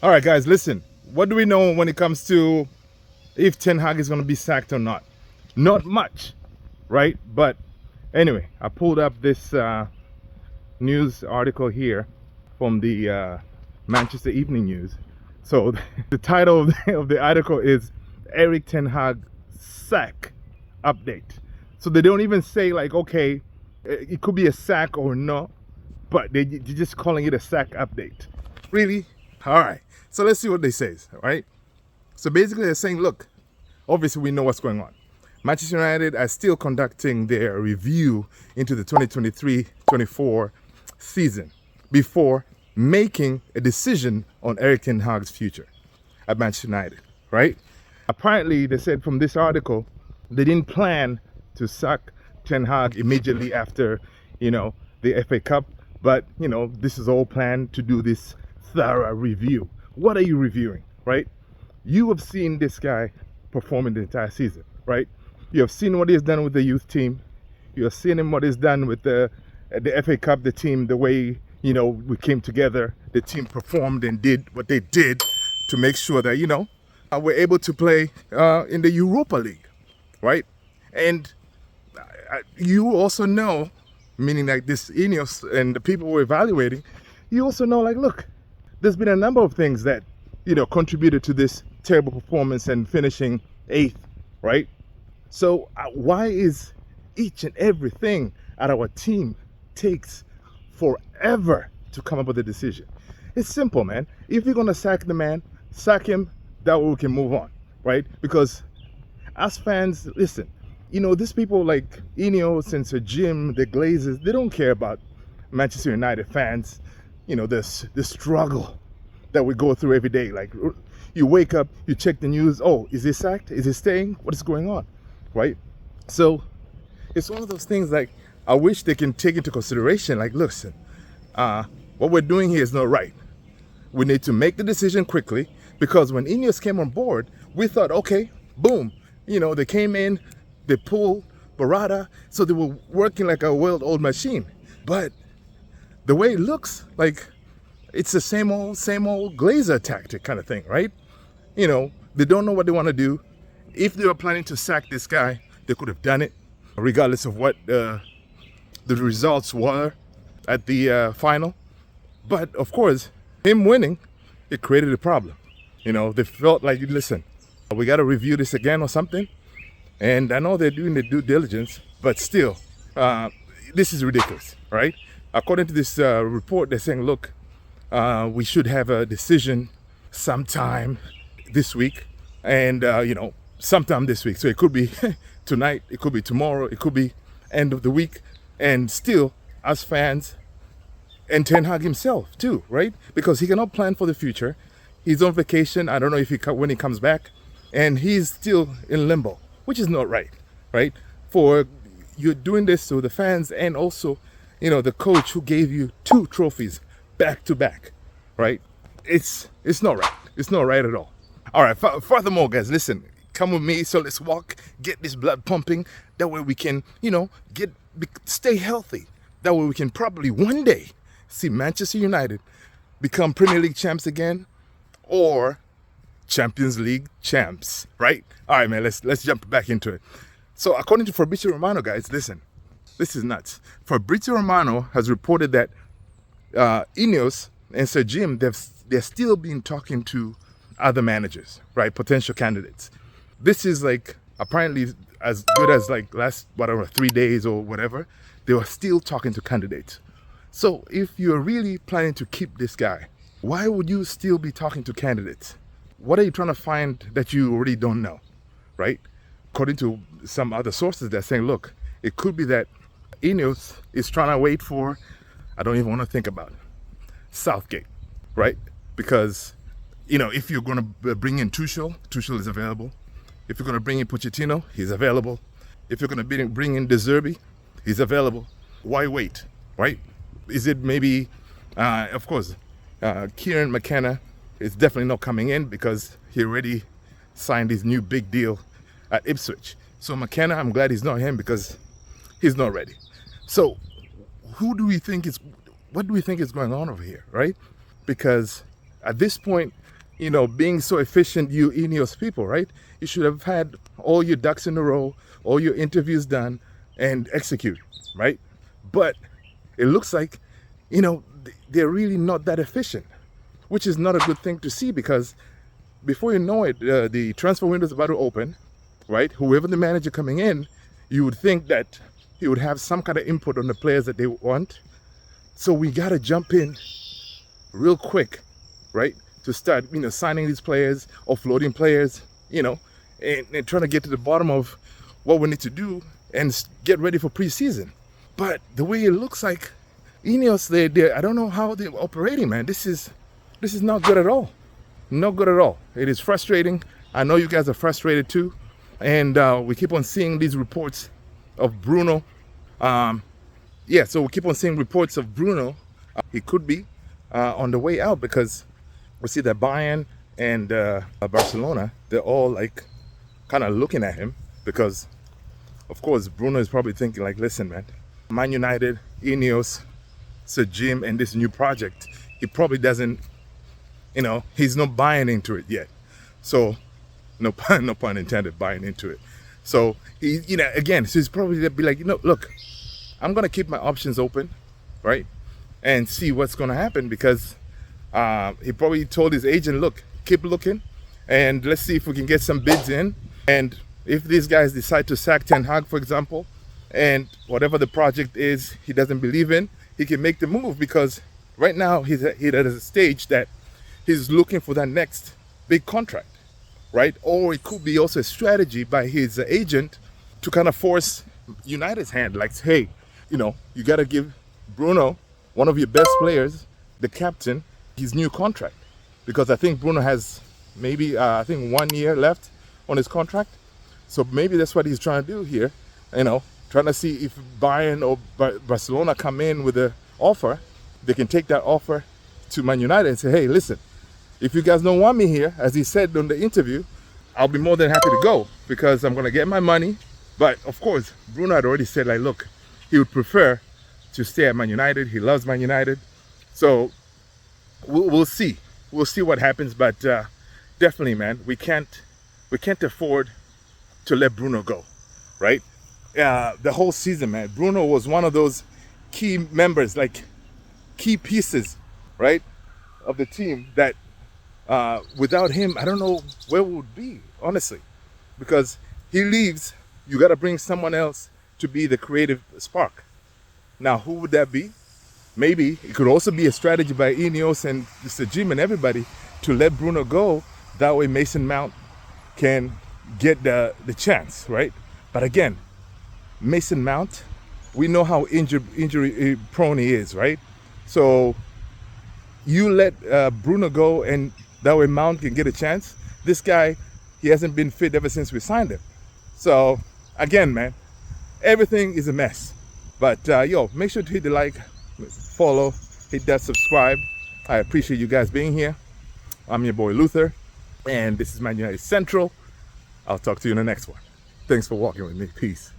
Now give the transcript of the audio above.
All right, guys, listen. What do we know when it comes to if Ten Hag is going to be sacked or not? Not much, right? But anyway, I pulled up this news article here from the Manchester Evening News. So the title of the article is Erik Ten Hag sack update. So they don't even say like, okay, it could be a sack or no, but they're just calling it a sack update. Really? All right. So let's see what they say, all right? So basically they're saying, look, obviously we know what's going on. Manchester United are still conducting their review into the 2023-24 season before making a decision on Erik Ten Hag's future at Manchester United, right? Apparently, they said from this article, they didn't plan to sack Ten Hag immediately after, the FA Cup, but, this is all planned to do this thorough review. What are you reviewing, right? You have seen this guy performing the entire season, right? You have seen what he's done with the youth team. You have seen him what he's done with the FA Cup, the team, the way, we came together. The team performed and did what they did to make sure that, we're able to play in the Europa League, right? And you also know, meaning like this Ineos and the people we're evaluating, you also know, like, look, there's been a number of things that, contributed to this terrible performance and finishing 8th, right? So why is each and everything at our team takes forever to come up with a decision? It's simple, man. If you're going to sack the man, sack him. That way we can move on, right? Because as fans, listen, these people like Ineos and Sir Jim, the Glazers, they don't care about Manchester United fans. The struggle that we go through every day. Like, you wake up, you check the news. Oh, is he sacked? Is he staying? What is going on? Right? So it's one of those things like I wish they can take into consideration. Like, listen, what we're doing here is not right. We need to make the decision quickly, because when Ineos came on board, we thought, okay, boom. They came in, they pulled Barada, so they were working like a well-oiled machine. But the way it looks, like, it's the same old Glazer tactic kind of thing, right? They don't know what they want to do. If they were planning to sack this guy, they could have done it, regardless of what the results were at the final. But of course, him winning, it created a problem. They felt like, listen, we got to review this again or something. And I know they're doing the due diligence, but still, this is ridiculous, right? According to this report, they're saying, look, we should have a decision sometime this week. And, sometime this week. So it could be tonight, it could be tomorrow, it could be end of the week. And still, as fans, and Ten Hag himself too, right? Because he cannot plan for the future. He's on vacation. I don't know if when he comes back. And he's still in limbo, which is not right, right? For you're doing this to the fans and also, the coach who gave you 2 trophies back to back, right? It's not right. It's not right at all. All right, furthermore, guys, listen, come with me. So let's walk, get this blood pumping. That way we can, stay healthy. That way we can probably one day see Manchester United become Premier League champs again, or Champions League champs, right? All right, man, let's jump back into it. So according to Fabrizio Romano, guys, listen, this is nuts. Fabrizio Romano has reported that Ineos and Sir Jim, they're still been talking to other managers, right? Potential candidates. This is like apparently as good as like last, 3 days or whatever. They were still talking to candidates. So if you're really planning to keep this guy, why would you still be talking to candidates? What are you trying to find that you already don't know, right? According to some other sources, they're saying, look, it could be that Ineos is trying to wait for, I don't even want to think about it, Southgate, right? Because, if you're going to bring in Tuchel is available. If you're going to bring in Pochettino, he's available. If you're going to bring in De Zerbi, he's available. Why wait, right? Is it maybe, of course, Kieran McKenna is definitely not coming in because he already signed his new big deal at Ipswich. So McKenna, I'm glad he's not him because he's not ready. So what do we think is going on over here, right? Because at this point, being so efficient, you Ineos people, right? You should have had all your ducks in a row, all your interviews done, and execute, right? But it looks like, they're really not that efficient, which is not a good thing to see, because before you know it, the transfer window is about to open, right? Whoever the manager coming in, you would think that he would have some kind of input on the players that they want. So we got to jump in real quick, right? To start, signing these players, offloading players, and trying to get to the bottom of what we need to do and get ready for preseason. But the way it looks like, Ineos, I don't know how they're operating, man. This is not good at all. Not good at all. It is frustrating. I know you guys are frustrated too. And we keep on seeing these reports of Bruno. So we keep on seeing reports of Bruno. He could be on the way out, because we see that Bayern and Barcelona, they're all like kind of looking at him, because of course Bruno is probably thinking like, listen, man, Man United, Ineos, Sir Jim, and this new project, he probably doesn't, he's not buying into it yet. So no pun intended, buying into it. So he, again, so he's probably gonna be like, look, I'm gonna keep my options open, right, and see what's gonna happen, because he probably told his agent, look, keep looking, and let's see if we can get some bids in. And if these guys decide to sack Ten Hag, for example, and whatever the project is he doesn't believe in, he can make the move, because right now he's at a stage that he's looking for that next big contract, right? Or it could be also a strategy by his agent to kind of force United's hand, like, hey, you got to give Bruno, one of your best players, the captain, his new contract, because I think Bruno has maybe 1 year left on his contract. So maybe that's what he's trying to do here, trying to see if Bayern or Barcelona come in with an offer. They can take that offer to Man United and say, hey, listen, if you guys don't want me here, as he said on the interview, I'll be more than happy to go, because I'm going to get my money. But of course, Bruno had already said, like, look, he would prefer to stay at Man United. He loves Man United. So we'll see. We'll see what happens. But definitely, man, we can't afford to let Bruno go, right? The whole season, man, Bruno was one of those key members, like key pieces, right, of the team that without him, I don't know where we would be, honestly, because he leaves, you got to bring someone else to be the creative spark. Now, who would that be? Maybe it could also be a strategy by Ineos and Mr. Jim and everybody to let Bruno go. That way Mason Mount can get the chance, right? But again, Mason Mount, we know how injury prone he is, right? So you let Bruno go, and that way Mount can get a chance. This guy, he hasn't been fit ever since we signed him. So again, man, everything is a mess. But make sure to hit the like, follow, hit that subscribe. I appreciate you guys being here. I'm your boy Luther, and this is Man United Central. I'll talk to you in the next one. Thanks for walking with me. Peace.